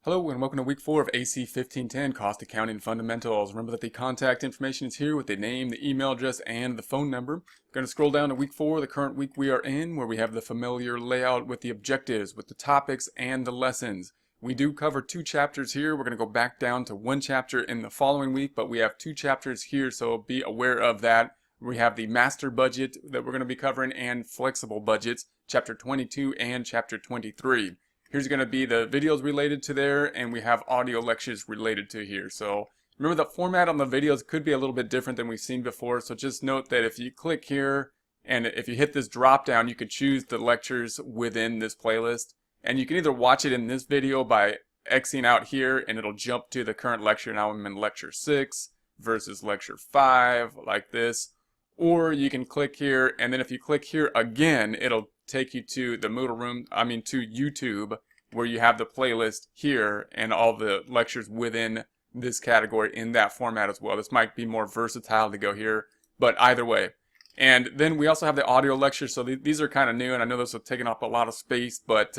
Hello and welcome to week 4 of AC1510 Cost Accounting Fundamentals. Remember that the contact information is here with the name, the email address, and the phone number. I'm going to scroll down to week 4, the current week we are in, where we have the familiar layout with the objectives, with the topics, and the lessons. We do cover 2 chapters here. We're going to go back down to 1 chapter in the following week, but we have 2 chapters here, so be aware of that. We have the master budget that we're going to be covering and flexible budgets, chapter 22 and chapter 23. Here's going to be the videos related to there, and we have audio lectures related to here. So remember, the format on the videos could be a little bit different than we've seen before. So just note that if you click here and if you hit this drop down, you could choose the lectures within this playlist. And you can either watch it in this video by Xing out here and it'll jump to the current lecture. Now I'm in lecture 6 versus lecture 5 like this. Or you can click here, and then if you click here again, it'll take you to the Moodle room, to YouTube, where you have the playlist here and all the lectures within this category in that format as well. This might be more versatile to go here, but either way. And then we also have the audio lectures, so these are kind of new, and I know those have taken up a lot of space, but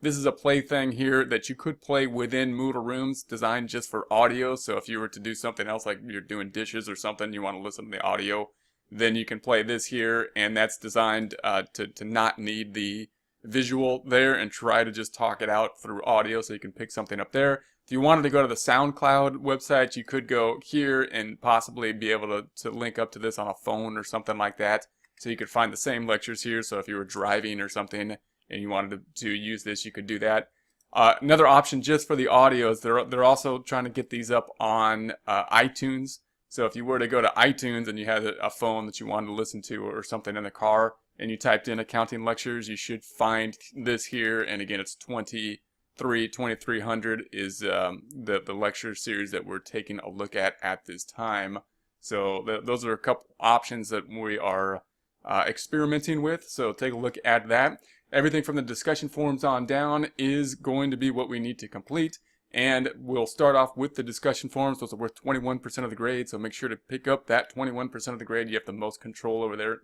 this is a play thing here that you could play within Moodle rooms designed just for audio. So if you were to do something else, like you're doing dishes or something, you want to listen to the audio, then you can play this here, and that's designed to not need the visual there and try to just talk it out through audio, so you can pick something up there. If you wanted to go to the SoundCloud website, you could go here and possibly be able to link up to this on a phone or something like that, so you could find the same lectures here. So if you were driving or something and you wanted to use this, you could do that. Another option just for the audio is they're also trying to get these up on iTunes. So if you were to go to iTunes and you had a phone that you wanted to listen to or something in the car, and you typed in accounting lectures, you should find this here. And again, it's 2300 is the lecture series that we're taking a look at this time. So those are a couple options that we are experimenting with. So take a look at that. Everything from the discussion forums on down is going to be what we need to complete. And we'll start off with the discussion forums. Those are worth 21% of the grade, so make sure to pick up that 21% of the grade. You have the most control over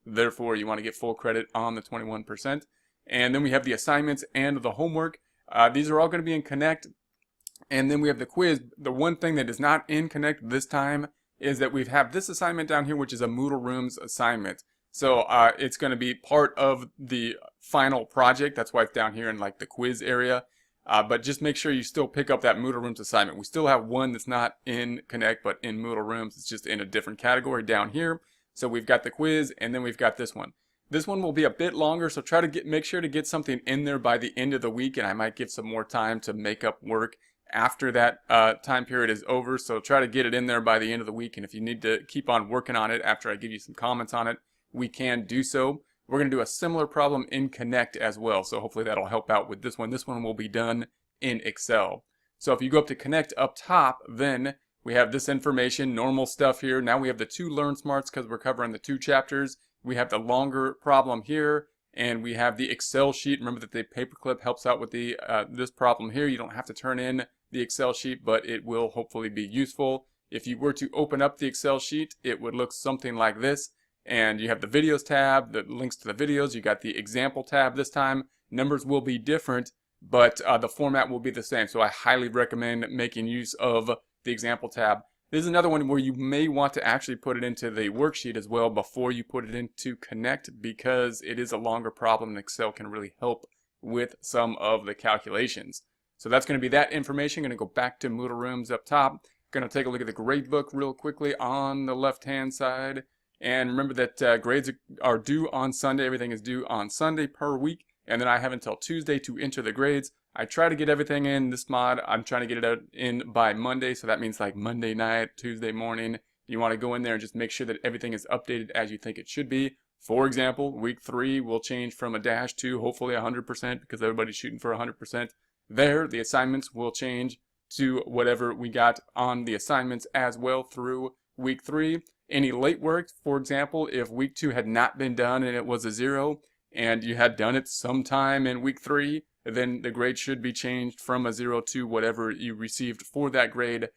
therefore you want to get full credit on the 21%. And then we have the assignments and the homework. These are all going to be in Connect. And then we have the quiz. The one thing that is not in Connect this time is that we have this assignment down here, which is a Moodle Rooms assignment. So it's going to be part of the final project. That's why it's down here in like the quiz area. But just make sure you still pick up that Moodle Rooms assignment. We still have one that's not in Connect, but in Moodle Rooms. It's just in a different category down here. So we've got the quiz, and then we've got this one. This one will be a bit longer, so try to make sure to get something in there by the end of the week, and I might give some more time to make up work after that time period is over. So try to get it in there by the end of the week, and if you need to keep on working on it after I give you some comments on it, we can do so. We're going to do a similar problem in Connect as well, so hopefully that'll help out with this one. This one will be done in Excel. So if you go up to Connect up top, then we have this information, normal stuff here. Now we have the 2 Learn Smarts because we're covering the 2 chapters. We have the longer problem here, and we have the Excel sheet. Remember that the paperclip helps out with the this problem here. You don't have to turn in the Excel sheet, but it will hopefully be useful. If you were to open up the Excel sheet, it would look something like this. And you have the videos tab, the links to the videos. You got the example tab this time. Numbers will be different, but the format will be the same. So I highly recommend making use of the example tab. This is another one where you may want to actually put it into the worksheet as well before you put it into Connect, because it is a longer problem and Excel can really help with some of the calculations. So that's going to be that information. I'm going to go back to Moodle Rooms up top. Going to take a look at the grade book real quickly on the left hand side. And remember that grades are due on Sunday. Everything is due on Sunday per week. And then I have until Tuesday to enter the grades. I try to get everything in this mod. I'm trying to get it out in by Monday. So that means like Monday night, Tuesday morning. You want to go in there and just make sure that everything is updated as you think it should be. For example, week 3 will change from a dash to hopefully 100% because everybody's shooting for 100% there. The assignments will change to whatever we got on the assignments as well through week 3. Any late work, for example, if week 2 had not been done and it was a 0, and you had done it sometime in week 3, then the grade should be changed from a 0 to whatever you received for that grade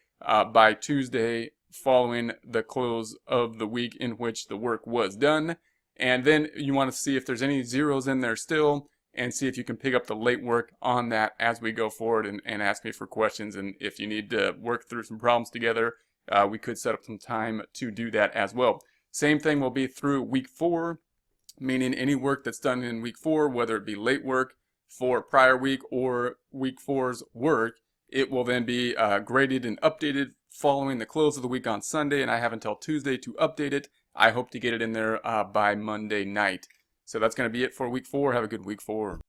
by Tuesday following the close of the week in which the work was done. And then you want to see if there's any zeros in there still, and see if you can pick up the late work on that as we go forward, and ask me for questions. And if you need to work through some problems together, we could set up some time to do that as well. Same thing will be through week 4, meaning any work that's done in week 4, whether it be late work for prior week or week 4's work, it will then be graded and updated following the close of the week on Sunday, and I have until Tuesday to update it. I hope to get it in there by Monday night. So that's going to be it for week 4. Have a good week 4.